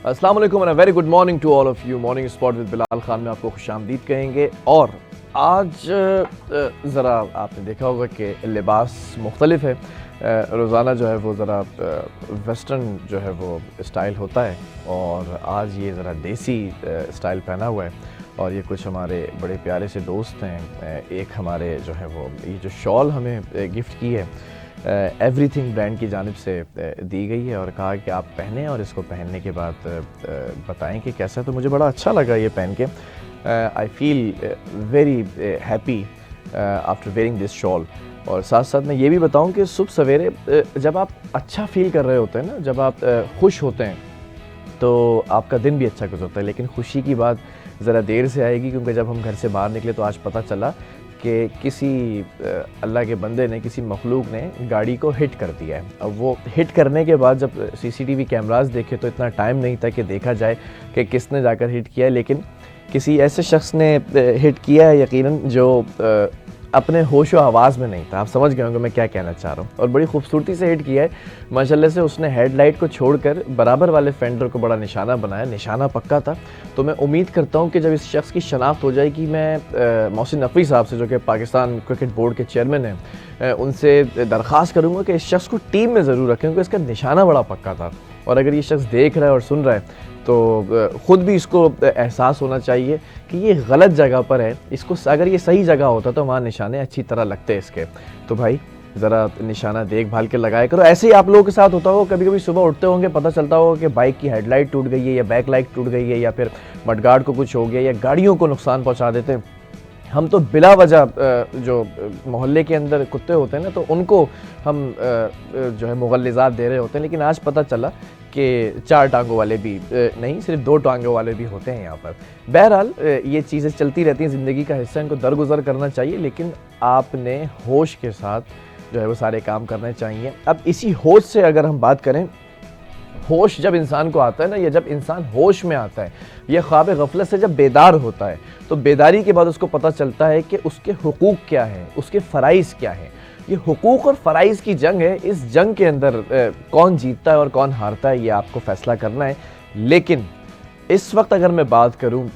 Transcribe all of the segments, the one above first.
السلام علیکم and very good morning to all of you. Morning spot with Bilal Khan میں آپ کو خوش آمدید کہیں گے. اور آج ذرا آپ نے دیکھا ہوگا کہ لباس مختلف ہے. روزانہ جو ہے وہ ذرا ویسٹرن جو ہے وہ اسٹائل ہوتا ہے اور آج یہ ذرا دیسی اسٹائل پہنا ہوا ہے. اور یہ کچھ ہمارے بڑے پیارے سے دوست ہیں. ایک ہمارے جو ہے وہ یہ جو شال ہمیں گفٹ کی ہے ایوری تھنگ برانڈ کی جانب سے دی گئی ہے اور کہا کہ آپ پہنیں اور اس کو پہننے کے بعد بتائیں کہ کیسا ہے. تو مجھے بڑا اچھا لگا یہ پہن کے. I feel very happy after wearing this shawl. اور ساتھ ساتھ میں یہ بھی بتاؤں کہ صبح سویرے جب آپ اچھا فیل کر رہے ہوتے ہیں نا, جب آپ خوش ہوتے ہیں تو آپ کا دن بھی اچھا گزرتا ہے. لیکن خوشی کی بات ذرا دیر سے آئے گی, کیونکہ جب ہم گھر سے باہر نکلے تو آج پتہ چلا کہ کسی اللہ کے بندے نے, کسی مخلوق نے گاڑی کو ہٹ کر دیا ہے. اب وہ ہٹ کرنے کے بعد جب سی سی ٹی وی کیمراز دیکھے تو اتنا ٹائم نہیں تھا کہ دیکھا جائے کہ کس نے جا کر ہٹ کیا ہے. لیکن کسی ایسے شخص نے ہٹ کیا ہے یقیناً جو اپنے ہوش و حواس میں نہیں تھا. آپ سمجھ گئے ہوں گے میں کیا کہنا چاہ رہا ہوں. اور بڑی خوبصورتی سے ہٹ کیا ہے ماشاءاللہ سے. اس نے ہیڈ لائٹ کو چھوڑ کر برابر والے فینڈر کو بڑا نشانہ بنایا. نشانہ پکا تھا. تو میں امید کرتا ہوں کہ جب اس شخص کی شناخت ہو جائے گی, میں محسن نقوی صاحب سے جو کہ پاکستان کرکٹ بورڈ کے چیئرمین ہیں ان سے درخواست کروں گا کہ اس شخص کو ٹیم میں ضرور رکھیں, کیونکہ اس کا نشانہ بڑا پکا تھا. اور اگر یہ شخص دیکھ رہا ہے اور سن رہا ہے تو خود بھی اس کو احساس ہونا چاہیے کہ یہ غلط جگہ پر ہے. اس کو اگر یہ صحیح جگہ ہوتا تو وہاں نشانے اچھی طرح لگتے اس کے. تو بھائی ذرا نشانہ دیکھ بھال کے لگایا کرو. ایسے ہی آپ لوگوں کے ساتھ ہوتا ہوگا, کبھی کبھی صبح اٹھتے ہوں گے پتہ چلتا ہوگا کہ بائک کی ہیڈ لائٹ ٹوٹ گئی ہے یا بیک لائٹ ٹوٹ گئی ہے یا پھر مڈ گارڈ کو کچھ ہو گیا یا گاڑیوں کو نقصان پہنچا دیتے ہیں. ہم تو بلا وجہ جو محلے کے اندر کتے ہوتے ہیں نا, تو ان کو ہم جو ہے مغلظات دے رہے ہوتے ہیں. لیکن آج پتہ چلا کہ 4 ٹانگوں والے بھی نہیں, صرف 2 ٹانگوں والے بھی ہوتے ہیں یہاں پر. بہرحال یہ چیزیں چلتی رہتی ہیں, زندگی کا حصہ, ان کو درگزر کرنا چاہیے. لیکن آپ نے ہوش کے ساتھ جو ہے وہ سارے کام کرنے چاہیے. اب اسی ہوش سے اگر ہم بات کریں, ہوش جب انسان کو آتا ہے نا, یا جب انسان ہوش میں آتا ہے یا خواب غفلت سے جب بیدار ہوتا ہے, تو بیداری کے بعد اس کو پتہ چلتا ہے کہ اس کے حقوق کیا ہیں, اس کے فرائض کیا ہیں. یہ حقوق اور فرائض کی جنگ ہے. اس جنگ کے اندر کون جیتتا ہے اور کون ہارتا ہے یہ آپ کو فیصلہ کرنا ہے. لیکن اس وقت اگر میں بات کروں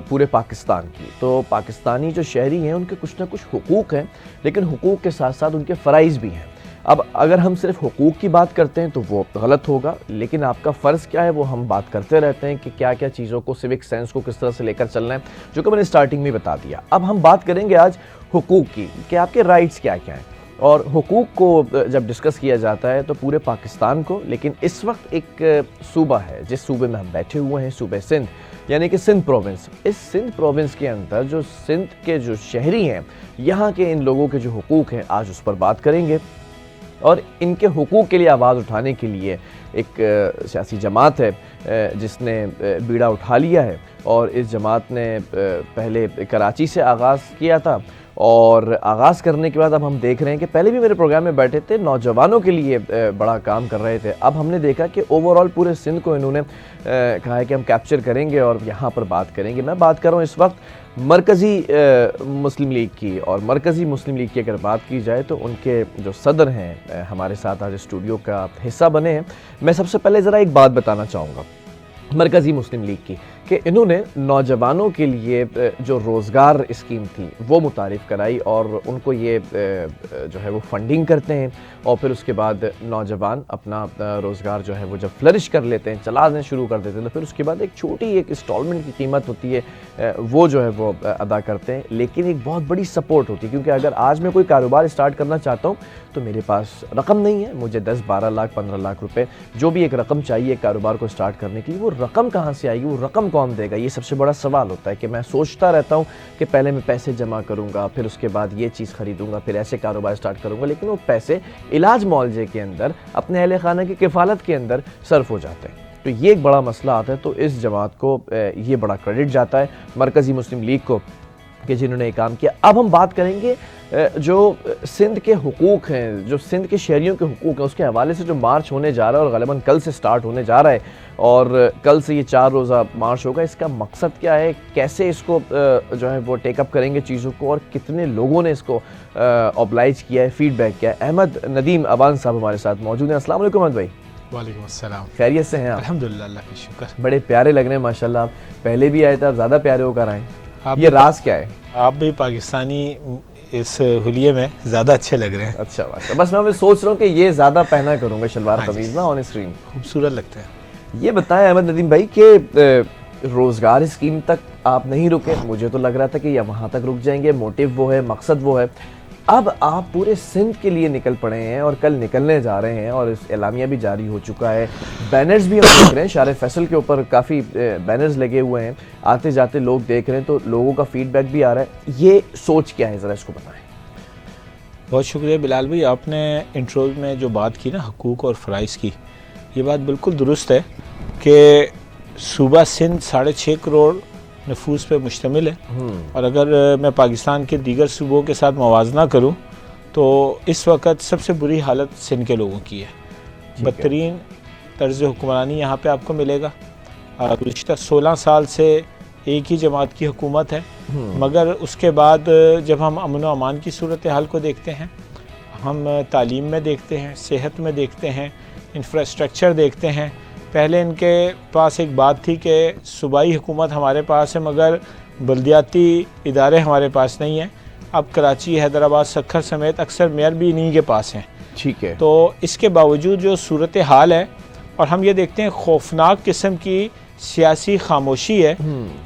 پورے پاکستان کی, تو پاکستانی جو شہری ہیں ان کے کچھ نہ کچھ حقوق ہیں, لیکن حقوق کے ساتھ ساتھ ان کے فرائض بھی ہیں. اب اگر ہم صرف حقوق کی بات کرتے ہیں تو وہ غلط ہوگا, لیکن آپ کا فرض کیا ہے وہ ہم بات کرتے رہتے ہیں کہ کیا کیا چیزوں کو, سیوک سینس کو کس طرح سے لے کر چلنا ہے, جو کہ میں نے سٹارٹنگ میں بتا دیا. اب ہم بات کریں گے آج حقوق کی کہ آپ کے رائٹس کیا کیا ہیں. اور حقوق کو جب ڈسکس کیا جاتا ہے تو پورے پاکستان کو, لیکن اس وقت ایک صوبہ ہے جس صوبے میں ہم بیٹھے ہوئے ہیں, صوبہ سندھ, یعنی کہ سندھ پروونس. اس سندھ پروونس کے اندر جو سندھ کے جو شہری ہیں, یہاں کے ان لوگوں کے جو حقوق ہیں آج اس پر بات کریں گے. اور ان کے حقوق کے لیے آواز اٹھانے کے لیے ایک سیاسی جماعت ہے جس نے بیڑا اٹھا لیا ہے. اور اس جماعت نے پہلے کراچی سے آغاز کیا تھا, اور آغاز کرنے کے بعد اب ہم دیکھ رہے ہیں کہ پہلے بھی میرے پروگرام میں بیٹھے تھے, نوجوانوں کے لیے بڑا کام کر رہے تھے. اب ہم نے دیکھا کہ اوورآل پورے سندھ کو انہوں نے کہا ہے کہ ہم کیپچر کریں گے اور یہاں پر بات کریں گے. میں بات کر رہا ہوں اس وقت مرکزی مسلم لیگ کی. اور مرکزی مسلم لیگ کی اگر بات کی جائے تو ان کے جو صدر ہیں ہمارے ساتھ آج اسٹوڈیو کا حصہ بنے ہیں. میں سب سے پہلے ذرا ایک بات بتانا چاہوں گا مرکزی مسلم لیگ کی, کہ انہوں نے نوجوانوں کے لیے جو روزگار اسکیم تھی وہ متعارف کرائی, اور ان کو یہ جو ہے وہ فنڈنگ کرتے ہیں, اور پھر اس کے بعد نوجوان اپنا روزگار جو ہے وہ جب فلرش کر لیتے ہیں, چلانے شروع کر دیتے ہیں, تو پھر اس کے بعد ایک چھوٹی ایک انسٹالمنٹ کی قیمت ہوتی ہے وہ جو ہے وہ ادا کرتے ہیں. لیکن ایک بہت بڑی سپورٹ ہوتی ہے, کیونکہ اگر آج میں کوئی کاروبار اسٹارٹ کرنا چاہتا ہوں تو میرے پاس رقم نہیں ہے, مجھے 10-12 لاکھ 15 لاکھ روپے جو بھی ایک رقم چاہیے ایک کاروبار کو اسٹارٹ کرنے کے لیے, وہ رقم کہاں سے آئے گی, وہ رقم کون دے گا, یہ سب سے بڑا سوال ہوتا ہے. کہ میں سوچتا رہتا ہوں کہ پہلے میں پیسے جمع کروں گا, پھر اس کے بعد یہ چیز خریدوں گا, پھر ایسے کاروبار اسٹارٹ کروں گا, لیکن وہ پیسے علاج معالجے کے اندر, اپنے اہل خانہ کی کفالت کے اندر صرف ہو جاتے ہیں. تو یہ ایک بڑا مسئلہ آتا ہے. تو اس جماعت کو یہ بڑا کریڈٹ جاتا ہے, مرکزی مسلم لیگ کو, کہ جنہوں نے یہ کام کیا. اب ہم بات کریں گے جو سندھ کے حقوق ہیں, جو سندھ کے شہریوں کے حقوق ہیں, اس کے حوالے سے جو مارچ ہونے جا رہا ہے, اور غالباً کل سے سٹارٹ ہونے جا رہا ہے, اور کل سے یہ 4 روزہ مارچ ہوگا. اس کا مقصد کیا ہے, کیسے اس کو جو ہے وہ ٹیک اپ کریں گے چیزوں کو, اور کتنے لوگوں نے اس کو اوبلائج کیا ہے, فیڈ بیک کیا ہے. احمد ندیم ابان صاحب ہمارے ساتھ موجود ہیں. السلام علیکم احمد بھائی. وعلیکم السلام. خیریت سے ہیں آپ؟ الحمدللہ, اللہ کا شکر. بڑے پیارے لگ رہے ہیں ماشاءاللہ. آپ پہلے بھی آئے تھے, آپ زیادہ پیارے ہو کر آئے. آپ یہ راز کیا ہے؟ آپ بھی پاکستانی اس حلیے میں زیادہ اچھے لگ رہے ہیں. اچھا بات ہے. بس میں سوچ رہا ہوں کہ یہ زیادہ پہنا کروں گا شلوار قمیض نا آن اسکرین. خوبصورت لگتے ہیں. یہ بتائیں احمد ندیم بھائی کہ روزگار اسکیم تک آپ نہیں رکے. مجھے تو لگ رہا تھا کہ یہ وہاں تک رک جائیں گے, موٹیو وہ ہے, مقصد وہ ہے. اب آپ پورے سندھ کے لیے نکل پڑے ہیں اور کل نکلنے جا رہے ہیں, اور اس اعلامیہ بھی جاری ہو چکا ہے. بینرز بھی ہم دیکھ رہے ہیں, شارع فیصل کے اوپر کافی بینرز لگے ہوئے ہیں, آتے جاتے لوگ دیکھ رہے ہیں, تو لوگوں کا فیڈ بیک بھی آ رہا ہے. یہ سوچ کیا ہے, ذرا اس کو بتائیں. بہت شکریہ بلال بھائی. آپ نے انٹرو میں جو بات کی نا حقوق اور فرائض کی, یہ بات بالکل درست ہے کہ صوبہ سندھ 6.5 کروڑ نفوس پہ مشتمل ہے, اور اگر میں پاکستان کے دیگر صوبوں کے ساتھ موازنہ کروں تو اس وقت سب سے بری حالت سندھ کے لوگوں کی ہے. بدترین طرز حکمرانی یہاں پہ آپ کو ملے گا. گزشتہ 16 سال سے ایک ہی جماعت کی حکومت ہے, مگر اس کے بعد جب ہم امن و امان کی صورتحال کو دیکھتے ہیں, ہم تعلیم میں دیکھتے ہیں, صحت میں دیکھتے ہیں, انفراسٹرکچر دیکھتے ہیں. پہلے ان کے پاس ایک بات تھی کہ صوبائی حکومت ہمارے پاس ہے مگر بلدیاتی ادارے ہمارے پاس نہیں ہیں. اب کراچی, حیدرآباد, سکھر سمیت اکثر میئر بھی انہی کے پاس ہیں. ٹھیک ہے. تو اس کے باوجود جو صورتحال ہے, اور ہم یہ دیکھتے ہیں خوفناک قسم کی سیاسی خاموشی ہے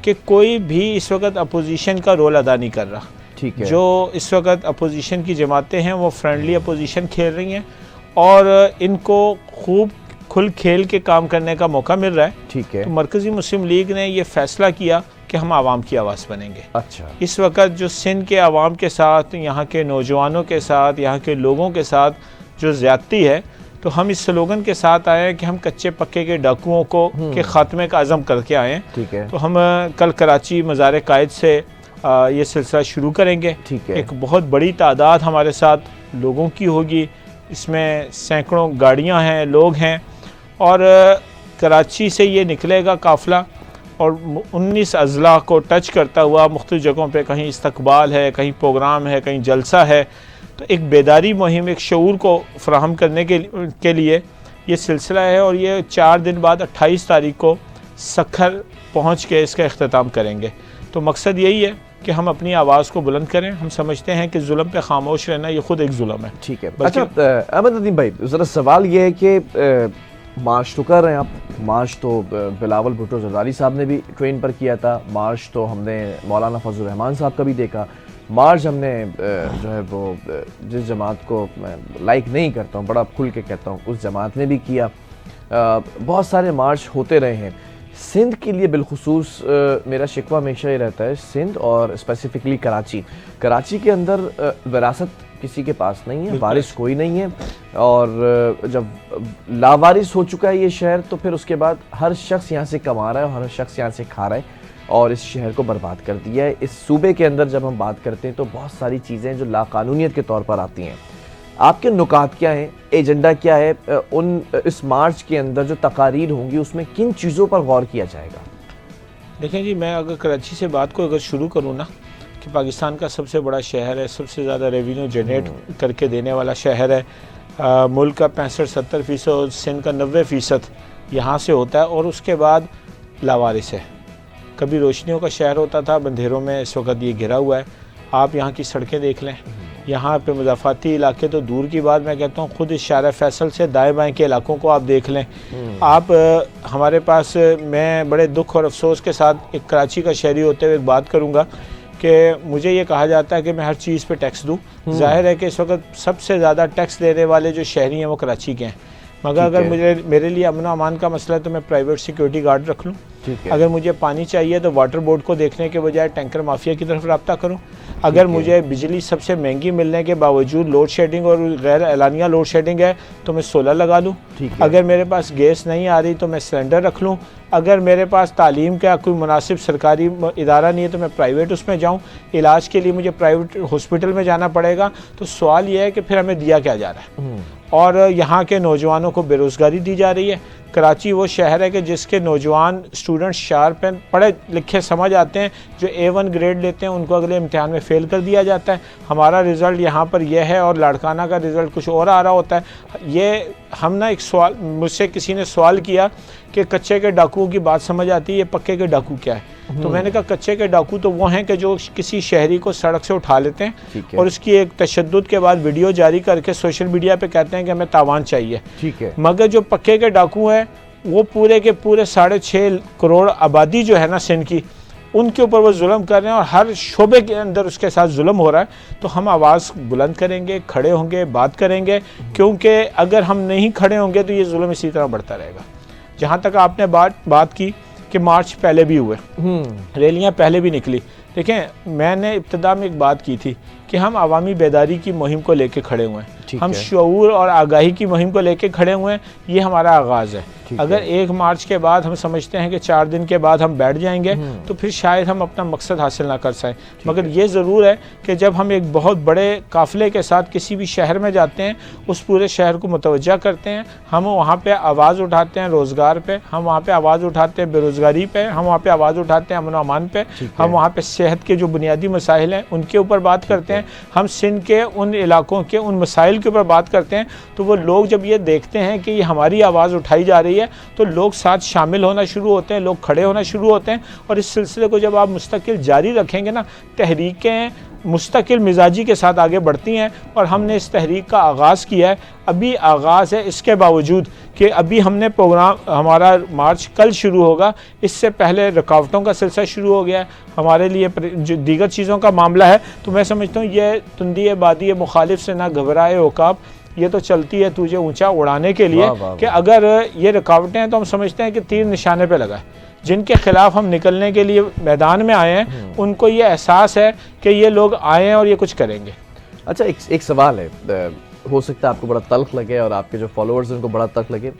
کہ کوئی بھی اس وقت اپوزیشن کا رول ادا نہیں کر رہا. ٹھیک ہے. جو اس وقت اپوزیشن کی جماعتیں ہیں وہ فرینڈلی اپوزیشن کھیل رہی ہیں, اور ان کو خوب کھل کھیل کے کام کرنے کا موقع مل رہا ہے. ٹھیک ہے. تو مرکزی مسلم لیگ نے یہ فیصلہ کیا کہ ہم عوام کی آواز بنیں گے. اچھا. اس وقت جو سندھ کے عوام کے ساتھ, یہاں کے نوجوانوں کے ساتھ, یہاں کے لوگوں کے ساتھ جو زیادتی ہے, تو ہم اس سلوگن کے ساتھ آئے ہیں کہ ہم کچے پکے کے ڈاکوؤں کو کے خاتمے کا عزم کر کے آئے ہیں. ٹھیک ہے. تو ہم کل کراچی مزار قائد سے یہ سلسلہ شروع کریں گے. ٹھیک ہے. ایک بہت بڑی تعداد ہمارے ساتھ لوگوں کی ہوگی, اس میں سینکڑوں گاڑیاں ہیں, لوگ ہیں, اور کراچی سے یہ نکلے گا قافلہ, اور 19 اضلاع کو ٹچ کرتا ہوا مختلف جگہوں پہ کہیں استقبال ہے, کہیں پروگرام ہے, کہیں جلسہ ہے. تو ایک بیداری مہم, ایک شعور کو فراہم کرنے کے لیے یہ سلسلہ ہے, اور یہ 4 دن بعد 28 تاریخ کو سکھر پہنچ کے اس کا اختتام کریں گے. تو مقصد یہی ہے کہ ہم اپنی آواز کو بلند کریں. ہم سمجھتے ہیں کہ ظلم پہ خاموش رہنا یہ خود ایک ظلم ہے. ٹھیک ہے. اچھا احمد ندیم بھائی, ذرا سوال یہ ہے کہ مارچ تو کر رہے ہیں آپ, مارچ تو بلاول بھٹو زرداری صاحب نے بھی ٹرین پر کیا تھا, مارچ تو ہم نے مولانا فضل الرحمان صاحب کا بھی دیکھا, مارچ ہم نے جو ہے وہ جس جماعت کو میں لائک نہیں کرتا ہوں, بڑا کھل کے کہتا ہوں, اس جماعت نے بھی کیا. بہت سارے مارچ ہوتے رہے ہیں. سندھ کے لیے بالخصوص میرا شکوہ ہمیشہ یہ رہتا ہے, سندھ اور اسپیسیفکلی کراچی کے اندر وراثت کسی کے پاس نہیں ہے, وارث کوئی نہیں ہے, اور جب لاوارث ہو چکا ہے یہ شہر تو پھر اس کے بعد ہر شخص یہاں سے کما رہا ہے اور ہر شخص یہاں سے کھا رہا ہے, اور اس شہر کو برباد کر دیا ہے. اس صوبے کے اندر جب ہم بات کرتے ہیں تو بہت ساری چیزیں جو لاقانونیت کے طور پر آتی ہیں. آپ کے نکات کیا ہیں, ایجنڈا کیا ہے, اس مارچ کے اندر جو تقاریر ہوں گی اس میں کن چیزوں پر غور کیا جائے گا؟ دیکھیں جی, میں اگر کراچی سے بات کو اگر شروع کروں نا, کہ پاکستان کا سب سے بڑا شہر ہے, سب سے زیادہ ریونیو جنریٹ کر کے دینے والا شہر ہے, ملک کا 65-70%, سندھ کا 90% یہاں سے ہوتا ہے, اور اس کے بعد لاوارث ہے. کبھی روشنیوں کا شہر ہوتا تھا, اندھیروں میں اس وقت یہ گھرا ہوا ہے. آپ یہاں کی سڑکیں دیکھ لیں, یہاں پہ مضافاتی علاقے تو دور کی بات, میں کہتا ہوں خود اس شارع فیصل سے دائیں بائیں کے علاقوں کو آپ دیکھ لیں. آپ ہمارے پاس, میں بڑے دکھ اور افسوس کے ساتھ ایک کراچی کا شہری ہوتے ہوئے ایک بات کروں گا کہ مجھے یہ کہا جاتا ہے کہ میں ہر چیز پہ ٹیکس دوں. ظاہر ہے کہ اس وقت سب سے زیادہ ٹیکس دینے والے جو شہری ہیں وہ کراچی کے ہیں, مگر اگر میرے لیے امن و امان کا مسئلہ ہے تو میں پرائیویٹ سیکیورٹی گارڈ رکھ لوں. اگر مجھے پانی چاہیے تو واٹر بورڈ کو دیکھنے کے بجائے ٹینکر مافیا کی طرف رابطہ کروں. اگر مجھے بجلی سب سے مہنگی ملنے کے باوجود لوڈ شیڈنگ اور غیر اعلانیہ لوڈ شیڈنگ ہے تو میں سولر لگا لوں. اگر میرے پاس گیس نہیں آ رہی تو میں سلنڈر رکھ لوں. اگر میرے پاس تعلیم کا کوئی مناسب سرکاری ادارہ نہیں ہے تو میں پرائیویٹ اس میں جاؤں، علاج کے لیے مجھے پرائیویٹ ہاسپٹل میں جانا پڑے گا. تو سوال یہ ہے کہ پھر ہمیں دیا کیا جا رہا ہے؟ اور یہاں کے نوجوانوں کو بے روزگاری دی جا رہی ہے. کراچی وہ شہر ہے کہ جس کے نوجوان اسٹوڈنٹ شارپ ہیں، پڑھے لکھے سمجھ آتے ہیں، جو A1 گریڈ لیتے ہیں ان کو اگلے امتحان میں فیل کر دیا جاتا ہے. ہمارا رزلٹ یہاں پر یہ ہے اور لاڑکانہ کا رزلٹ کچھ اور آ رہا ہوتا ہے. یہ ہم نا ایک سوال، مجھ سے کسی نے سوال کیا کہ کچے کے ڈاکوؤں کی بات سمجھ آتی ہے، یہ پکے کے ڈاکو کیا ہے؟ تو میں نے کہا کچے کے ڈاکو تو وہ ہیں کہ جو کسی شہری کو سڑک سے اٹھا لیتے ہیں اور اس کی ایک تشدد کے بعد ویڈیو جاری کر کے سوشل میڈیا پہ کہتے ہیں کہ ہمیں تاوان چاہیے. مگر جو پکے کے ڈاکو ہیں وہ پورے کے پورے 6.5 کروڑ آبادی جو ہے نا سندھ کی، ان کے اوپر وہ ظلم کر رہے ہیں اور ہر شعبے کے اندر اس کے ساتھ ظلم ہو رہا ہے. تو ہم آواز بلند کریں گے، کھڑے ہوں گے، بات کریں گے، کیونکہ اگر ہم نہیں کھڑے ہوں گے تو یہ ظلم اسی طرح بڑھتا رہے گا. جہاں تک آپ نے بات کی کہ مارچ پہلے بھی ہوئے، ریلیاں پہلے بھی نکلی. دیکھیں میں نے ابتدا میں ایک بات کی تھی کہ ہم عوامی بیداری کی مہم کو لے کے کھڑے ہوئے ہیں، ہم شعور اور آگاہی کی مہم کو لے کے کھڑے ہوئے ہیں. یہ ہمارا آغاز ہے. اگر 1 مارچ کے بعد ہم سمجھتے ہیں کہ 4 دن کے بعد ہم بیٹھ جائیں گے تو پھر شاید ہم اپنا مقصد حاصل نہ کر سکیں. مگر یہ ضرور ہے کہ جب ہم ایک بہت بڑے قافلے کے ساتھ کسی بھی شہر میں جاتے ہیں، اس پورے شہر کو متوجہ کرتے ہیں، ہم وہاں پہ آواز اٹھاتے ہیں روزگار پہ، ہم وہاں پہ آواز اٹھاتے ہیں بے روزگاری پہ، ہم وہاں پہ آواز اٹھاتے ہیں امن و امان پہ، ہم وہاں پہ صحت کے جو بنیادی مسائل ہیں ان کے اوپر بات کرتے ہیں، ہم سندھ کے ان علاقوں کے ان مسائل کے اوپر بات کرتے ہیں. تو وہ لوگ جب یہ دیکھتے ہیں کہ یہ ہماری آواز اٹھائی جا رہی ہے تو لوگ ساتھ شامل ہونا شروع ہوتے ہیں، لوگ کھڑے ہونا شروع ہوتے ہیں. اور اس سلسلے کو جب آپ مستقل جاری رکھیں گے نا، تحریکیں مستقل مزاجی کے ساتھ آگے بڑھتی ہیں. اور ہم نے اس تحریک کا آغاز کیا ہے، ابھی آغاز ہے، اس کے باوجود کہ ابھی ہم نے پروگرام، ہمارا مارچ کل شروع ہوگا، اس سے پہلے رکاوٹوں کا سلسلہ شروع ہو گیا ہے ہمارے لیے، جو دیگر چیزوں کا معاملہ ہے. تو میں سمجھتا ہوں یہ تندی بادی مخالف سے نہ گھبرائے عقاب، یہ تو چلتی ہے تجھے اونچا اڑانے کے لیے. کہ اگر یہ رکاوٹیں ہیں تو ہم سمجھتے ہیں کہ تیر نشانے پہ لگا ہے. جن کے خلاف ہم نکلنے کے لیے میدان میں آئے ہیں ان کو یہ احساس ہے کہ یہ لوگ آئے ہیں اور یہ کچھ کریں گے. اچھا ایک سوال ہے، ہو سکتا ہے آپ کو بڑا تلخ لگے اور آپ کے جو فالوورز ہیں ان کو بڑا تلخ لگے.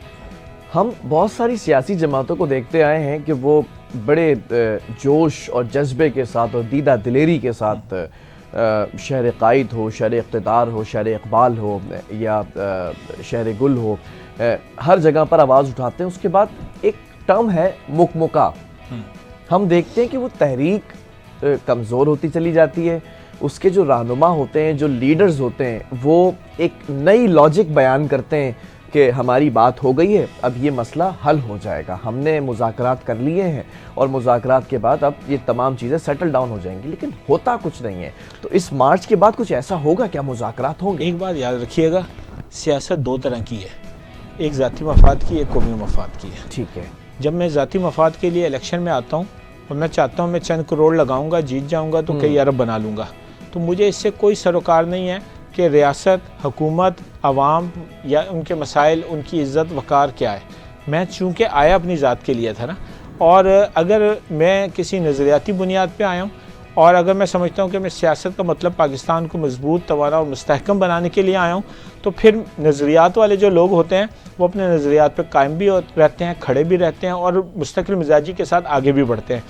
ہم بہت ساری سیاسی جماعتوں کو دیکھتے آئے ہیں کہ وہ بڑے جوش اور جذبے کے ساتھ اور دیدہ دلیری کے ساتھ شہر قائد ہو، شہر اقتدار ہو، شہر اقبال ہو یا شہر گل ہو، ہر جگہ پر آواز اٹھاتے ہیں. اس کے بعد ایک ٹرم ہے مکمکا. ہم دیکھتے ہیں کہ وہ تحریک کمزور ہوتی چلی جاتی ہے. اس کے جو رہنما ہوتے ہیں، جو لیڈرز ہوتے ہیں، وہ ایک نئی لاجک بیان کرتے ہیں کہ ہماری بات ہو گئی ہے، اب یہ مسئلہ حل ہو جائے گا، ہم نے مذاکرات کر لیے ہیں اور مذاکرات کے بعد اب یہ تمام چیزیں سیٹل ڈاؤن ہو جائیں گی. لیکن ہوتا کچھ نہیں ہے. تو اس مارچ کے بعد کچھ ایسا ہوگا کیا؟ مذاکرات ہوں گے؟ ایک بات یاد رکھیے گا، سیاست 2 طرح کی ہے، ایک ذاتی مفاد کی، ایک قومی مفاد کی ہے. ٹھیک ہے. جب میں ذاتی مفاد کے لیے الیکشن میں آتا ہوں اور میں چاہتا ہوں میں چند کروڑ لگاؤں گا، جیت جاؤں گا تو کئی ارب بنا لوں گا، تو مجھے اس سے کوئی سروکار نہیں ہے کہ ریاست، حکومت، عوام یا ان کے مسائل، ان کی عزت وقار کیا ہے. میں چونکہ آیا اپنی ذات کے لیے تھا نا، اور اگر میں کسی نظریاتی بنیاد پہ آیا ہوں اور اگر میں سمجھتا ہوں کہ میں سیاست کا مطلب پاکستان کو مضبوط، توانا اور مستحکم بنانے کے لیے آیا ہوں، تو پھر نظریات والے جو لوگ ہوتے ہیں وہ اپنے نظریات پہ قائم بھی رہتے ہیں، کھڑے بھی رہتے ہیں اور مستقل مزاجی کے ساتھ آگے بھی بڑھتے ہیں.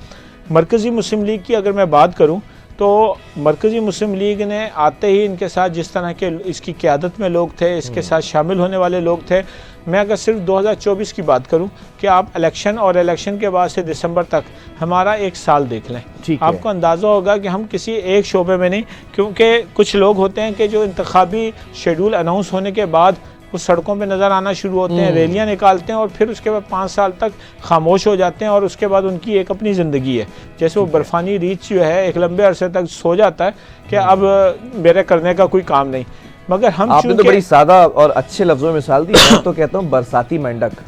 مرکزی مسلم لیگ کی اگر میں بات کروں تو مرکزی مسلم لیگ نے آتے ہی ان کے ساتھ جس طرح کے اس کی قیادت میں لوگ تھے، اس کے ساتھ شامل ہونے والے لوگ تھے. میں اگر صرف 2024 کی بات کروں کہ آپ الیکشن اور الیکشن کے بعد سے دسمبر تک ہمارا 1 سال دیکھ لیں، آپ کو اندازہ ہوگا کہ ہم کسی ایک شعبے میں نہیں، کیونکہ کچھ لوگ ہوتے ہیں کہ جو انتخابی شیڈول اناؤنس ہونے کے بعد وہ سڑکوں پہ نظر آنا شروع ہوتے ہیں، ریلیاں نکالتے ہیں اور پھر اس کے بعد 5 سال تک خاموش ہو جاتے ہیں اور اس کے بعد ان کی ایک اپنی زندگی ہے. جیسے وہ برفانی ریچھ جو ہے ایک لمبے عرصے تک سو جاتا ہے کہ اب میرے کرنے کا کوئی کام نہیں. مگر ہم آپ نے تو بڑی سادہ اور اچھے لفظوں میں مثال دی. میں تو کہتا ہوں برساتی مینڈک،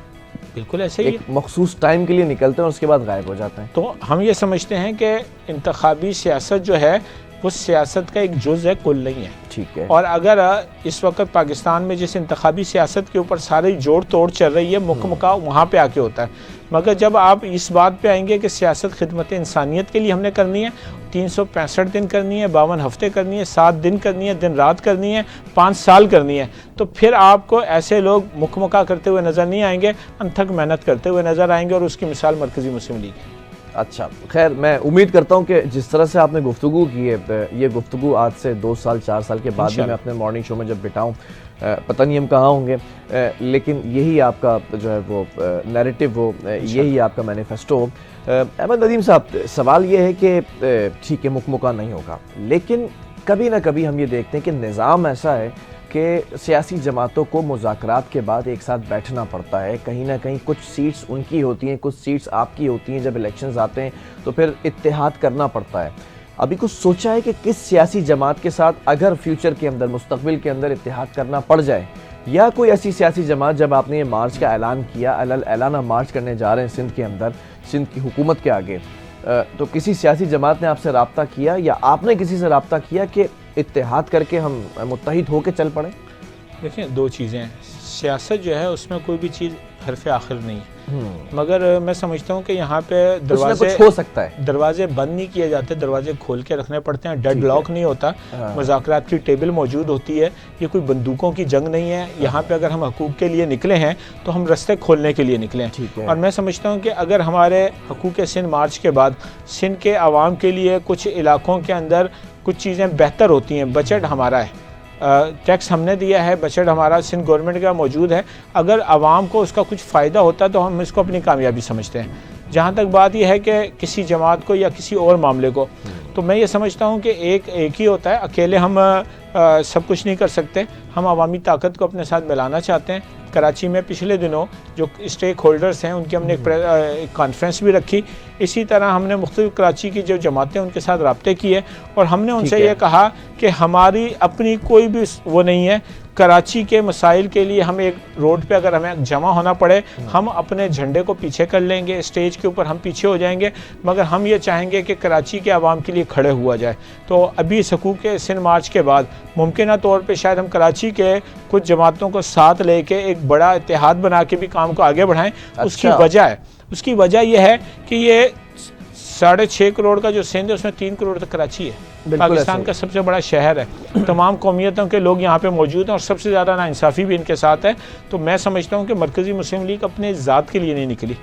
بالکل ایسے ہی ایک مخصوص ٹائم کے لیے نکلتے ہیں اور اس کے بعد غائب ہو جاتے ہیں. تو ہم یہ سمجھتے ہیں کہ انتخابی سیاست جو ہے وہ سیاست کا ایک جز ہے، کل نہیں ہے. ٹھیک ہے. اور اگر اس وقت پاکستان میں جس انتخابی سیاست کے اوپر ساری جوڑ توڑ چل رہی ہے، مکہ وہاں پہ آ کے ہوتا ہے. مگر جب آپ اس بات پہ آئیں گے کہ سیاست خدمت انسانیت کے لیے ہم نے کرنی ہے، 365 دن کرنی ہے، 52 ہفتے کرنی ہے، 7 دن کرنی ہے، دن رات کرنی ہے، 5 سال کرنی ہے، تو پھر آپ کو ایسے لوگ مکہ کرتے ہوئے نظر نہیں آئیں گے، انتھک محنت کرتے ہوئے نظر آئیں گے. اور اس کی مثال مرکزی مسلم لیگ ہے. اچھا خیر، میں امید کرتا ہوں کہ جس طرح سے آپ نے گفتگو کی ہے، یہ گفتگو آج سے 2 سال 4 سال کے بعد بھی میں اپنے مارننگ شو میں جب بٹاؤں، پتہ نہیں ہم کہاں ہوں گے، لیکن یہی آپ کا جو ہے وہ نیریٹو ہو، یہی آپ کا مینیفیسٹو ہو. احمد ندیم صاحب، سوال یہ ہے کہ ٹھیک ہے مکہ نہیں ہوگا، لیکن کبھی نہ کبھی ہم یہ دیکھتے ہیں کہ نظام ایسا ہے کہ سیاسی جماعتوں کو مذاکرات کے بعد ایک ساتھ بیٹھنا پڑتا ہے. کہیں نہ کہیں کچھ سیٹس ان کی ہوتی ہیں، کچھ سیٹس آپ کی ہوتی ہیں. جب الیکشنز آتے ہیں تو پھر اتحاد کرنا پڑتا ہے. ابھی کچھ سوچا ہے کہ کس سیاسی جماعت کے ساتھ اگر فیوچر کے اندر، مستقبل کے اندر اتحاد کرنا پڑ جائے، یا کوئی ایسی سیاسی جماعت، جب آپ نے یہ مارچ کا اعلان کیا، اعلانہ مارچ کرنے جا رہے ہیں سندھ کے اندر، سندھ کی حکومت کے آگے، تو کسی سیاسی جماعت نے آپ سے رابطہ کیا یا آپ نے کسی سے رابطہ کیا کہ اتحاد کر کے ہم متحد ہو کے چل پڑیں؟ دیکھیں، 2 چیزیں ہیں. سیاست جو ہے اس میں کوئی بھی چیز حرف آخر نہیں ہے، مگر میں سمجھتا ہوں کہ یہاں پہ کچھ ہو سکتا ہے. دروازے بند نہیں کیے جاتے، دروازے کھول کے رکھنے پڑتے ہیں. ڈیڈ لاک نہیں ہوتا، مذاکرات کی ٹیبل موجود ہوتی ہے. یہ کوئی بندوقوں کی جنگ نہیں ہے. یہاں پہ اگر ہم حقوق کے لیے نکلے ہیں تو ہم رستے کھولنے کے لیے نکلے ہیں. اور میں سمجھتا ہوں کہ اگر ہمارے حقوق سندھ مارچ کے بعد سندھ کے عوام کے لیے کچھ علاقوں کے اندر کچھ چیزیں بہتر ہوتی ہیں، بجٹ ہمارا ہے، ٹیکس ہم نے دیا ہے، بجٹ ہمارا سندھ گورنمنٹ کا موجود ہے، اگر عوام کو اس کا کچھ فائدہ ہوتا ہے تو ہم اس کو اپنی کامیابی سمجھتے ہیں. جہاں تک بات یہ ہے کہ کسی جماعت کو یا کسی اور معاملے کو، تو میں یہ سمجھتا ہوں کہ ایک ہی ہوتا ہے. اکیلے ہم سب کچھ نہیں کر سکتے. ہم عوامی طاقت کو اپنے ساتھ ملانا چاہتے ہیں. کراچی میں پچھلے دنوں جو اسٹیک ہولڈرز ہیں ان کی ہم نے ایک کانفرنس بھی رکھی. اسی طرح ہم نے مختلف کراچی کی جو جماعتیں ان کے ساتھ رابطے کیے اور ہم نے ان سے یہ کہا کہ ہماری اپنی کوئی بھی وہ نہیں ہے. کراچی کے مسائل کے لیے ہم ایک روڈ پہ اگر ہمیں جمع ہونا پڑے، ہم اپنے جھنڈے کو پیچھے کر لیں گے، اسٹیج کے اوپر ہم پیچھے ہو جائیں گے، مگر ہم یہ چاہیں گے کہ کراچی کے عوام کے لیے کھڑے ہوا جائے. تو ابھی اس حقوق سندھ مارچ کے بعد ممکنہ طور پہ شاید ہم کراچی کے کچھ جماعتوں کو ساتھ لے کے ایک بڑا اتحاد بنا کے بھی کام کو آگے بڑھائیں. اس کی وجہ یہ ہے کہ یہ 6.5 کروڑ کا جو سندھ ہے اس میں 3 کروڑ تک کراچی ہے. پاکستان کا سب سے بڑا شہر ہے، تمام قومیتوں کے لوگ یہاں پہ موجود ہیں اور سب سے زیادہ ناانصافی بھی ان کے ساتھ ہے. تو میں سمجھتا ہوں کہ مرکزی مسلم لیگ اپنے ذات کے لیے نہیں نکلی،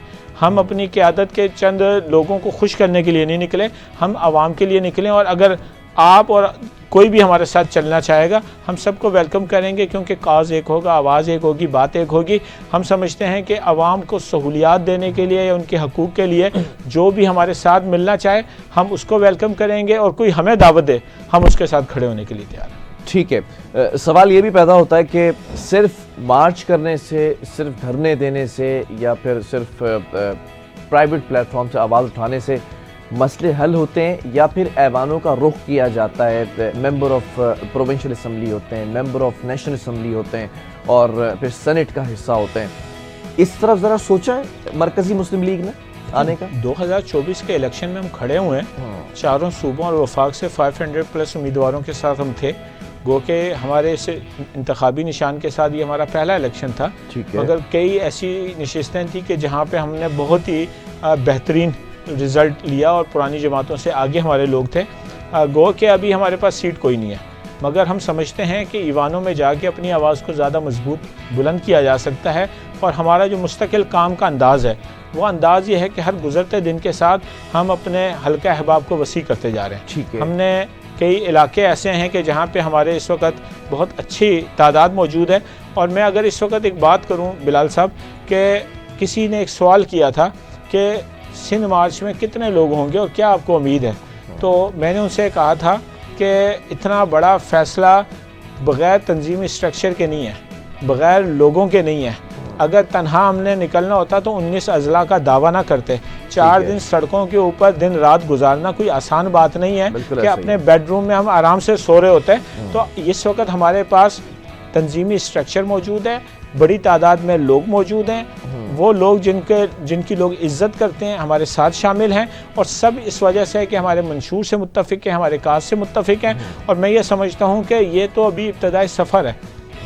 ہم اپنی قیادت کے چند لوگوں کو خوش کرنے کے لیے نہیں نکلے، ہم عوام کے لیے نکلیں. اور اگر آپ اور کوئی بھی ہمارے ساتھ چلنا چاہے گا ہم سب کو ویلکم کریں گے، کیونکہ کاز ایک ہوگا، آواز ایک ہوگی، بات ایک ہوگی. ہم سمجھتے ہیں کہ عوام کو سہولیات دینے کے لیے یا ان کے حقوق کے لیے جو بھی ہمارے ساتھ ملنا چاہے ہم اس کو ویلکم کریں گے، اور کوئی ہمیں دعوت دے ہم اس کے ساتھ کھڑے ہونے کے لیے تیار ہیں. ٹھیک ہے. سوال یہ بھی پیدا ہوتا ہے کہ صرف مارچ کرنے سے، صرف دھرنے دینے سے، یا پھر صرف پرائیویٹ پلیٹ فارم سے آواز اٹھانے سے مسئلے حل ہوتے ہیں، یا پھر ایوانوں کا رخ کیا جاتا ہے، ممبر آف پروونشل اسمبلی ہوتے ہیں، ممبر آف نیشنل اسمبلی ہوتے ہیں، اور پھر سینٹ کا حصہ ہوتے ہیں. اس طرف ذرا سوچا ہے مرکزی مسلم لیگ نے آنے کا؟ 2024 کے الیکشن میں ہم کھڑے ہوئے ہیں، چاروں صوبوں اور وفاق سے 500+ امیدواروں کے ساتھ ہم تھے. گو کہ ہمارے اس انتخابی نشان کے ساتھ یہ ہمارا پہلا الیکشن تھا، مگر کئی ایسی نشستیں تھیں کہ جہاں پہ ہم نے بہت ہی بہترین رزلٹ لیا اور پرانی جماعتوں سے آگے ہمارے لوگ تھے. گو کہ ابھی ہمارے پاس سیٹ کوئی نہیں ہے، مگر ہم سمجھتے ہیں کہ ایوانوں میں جا کے اپنی آواز کو زیادہ مضبوط بلند کیا جا سکتا ہے. اور ہمارا جو مستقل کام کا انداز ہے وہ انداز یہ ہے کہ ہر گزرتے دن کے ساتھ ہم اپنے حلقہ احباب کو وسیع کرتے جا رہے ہیں. ہم نے کئی علاقے ایسے ہیں کہ جہاں پہ ہمارے اس وقت بہت اچھی تعداد موجود ہے. اور میں اگر اس وقت ایک بات کروں بلال صاحب، کہ کسی نے ایک سوال کیا تھا کہ سندھ مارچ میں کتنے لوگ ہوں گے اور کیا آپ کو امید ہے، تو میں نے ان سے کہا تھا کہ اتنا بڑا فیصلہ بغیر تنظیمی اسٹرکچر کے نہیں ہے، بغیر لوگوں کے نہیں ہے. اگر تنہا ہم نے نکلنا ہوتا تو 19 اضلاع کا دعویٰ نہ کرتے. 4 دن سڑکوں کے اوپر دن رات گزارنا کوئی آسان بات نہیں ہے کہ اپنے بیڈ روم میں ہم آرام سے سو رہے ہوتے ہیں. تو اس وقت ہمارے پاس تنظیمی اسٹرکچر موجود ہے، بڑی تعداد میں لوگ موجود ہیں، وہ لوگ جن کی لوگ عزت کرتے ہیں ہمارے ساتھ شامل ہیں، اور سب اس وجہ سے ہے کہ ہمارے منشور سے متفق ہیں، ہمارے کاز سے متفق ہیں، اور میں یہ سمجھتا ہوں کہ یہ تو ابھی ابتدائی سفر ہے۔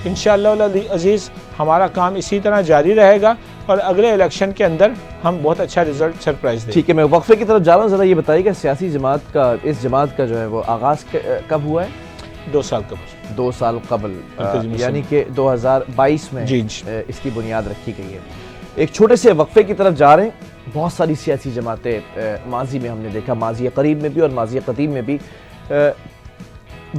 انشاءاللہ عزیز ہمارا کام اسی طرح جاری رہے گا، اور اگلے الیکشن کے اندر ہم بہت اچھا رزلٹ سرپرائز دیں گے۔ ٹھیک ہے، میں وقفے کی طرف جا رہا ہوں، ذرا یہ بتائیے کہ سیاسی جماعت کا، اس جماعت کا جو ہے وہ آغاز کب ہوا ہے؟ 2 سال قبل 2 سال قبل، یعنی کہ 2022 میں جی اس کی بنیاد رکھی گئی ہے۔ ایک چھوٹے سے وقفے کی طرف جا رہے ہیں۔ بہت ساری سیاسی جماعتیں ماضی میں ہم نے دیکھا، ماضی قریب میں بھی اور ماضی قدیم میں بھی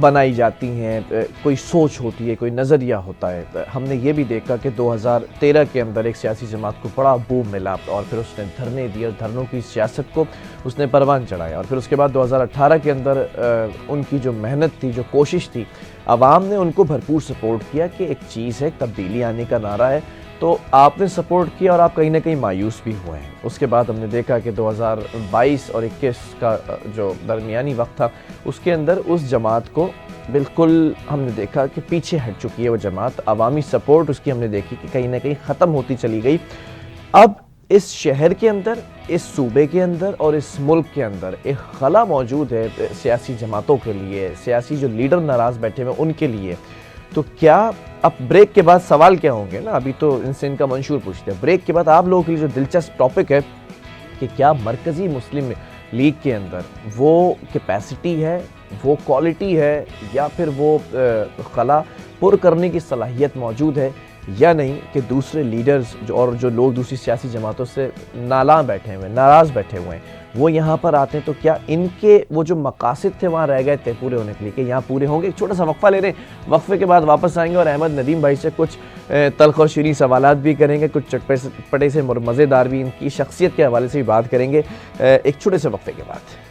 بنائی جاتی ہیں، کوئی سوچ ہوتی ہے، کوئی نظریہ ہوتا ہے۔ ہم نے یہ بھی دیکھا کہ 2013 کے اندر ایک سیاسی جماعت کو بڑا بوم ملا، اور پھر اس نے دھرنے دیے، اور دھرنوں کی سیاست کو اس نے پروان چڑھایا، اور پھر اس کے بعد 2018 کے اندر ان کی جو محنت تھی، جو کوشش تھی، عوام نے ان کو بھرپور سپورٹ کیا کہ ایک چیز ہے، ایک تبدیلی آنے کا نعرہ ہے، تو آپ نے سپورٹ کیا، اور آپ کہیں نہ کہیں مایوس بھی ہوئے ہیں۔ اس کے بعد ہم نے دیکھا کہ 2022 اور 21 کا جو درمیانی وقت تھا، اس کے اندر اس جماعت کو بالکل ہم نے دیکھا کہ پیچھے ہٹ چکی ہے وہ جماعت، عوامی سپورٹ اس کی ہم نے دیکھی کہ کہیں نہ کہیں ختم ہوتی چلی گئی۔ اب اس شہر کے اندر، اس صوبے کے اندر اور اس ملک کے اندر ایک خلا موجود ہے سیاسی جماعتوں کے لیے، سیاسی جو لیڈر ناراض بیٹھے ہوئے ان کے لیے۔ تو کیا اب بریک کے بعد سوال کیا ہوں گے نا، ابھی تو ان سے ان کا منشور پوچھتے ہیں، بریک کے بعد آپ لوگوں کے لیے جو دلچسپ ٹاپک ہے کہ کیا مرکزی مسلم لیگ کے اندر وہ کیپیسٹی ہے، وہ کوالٹی ہے، یا پھر وہ خلا پر کرنے کی صلاحیت موجود ہے یا نہیں، کہ دوسرے لیڈرز جو لوگ دوسری سیاسی جماعتوں سے نالاں بیٹھے ہوئے ہیں، ناراض بیٹھے ہوئے ہیں، وہ یہاں پر آتے ہیں، تو کیا ان کے وہ جو مقاصد تھے وہاں رہ گئے تھے پورے ہونے کے لیے، کہ یہاں پورے ہوں گے؟ ایک چھوٹا سا وقفہ لے رہے ہیں، وقفے کے بعد واپس آئیں گے اور احمد ندیم بھائی سے کچھ تلخ اور شیریں سوالات بھی کریں گے، کچھ چٹپٹے سے مزیدار بھی ان کی شخصیت کے حوالے سے بھی بات کریں گے، ایک چھوٹے سے وقفے کے بعد۔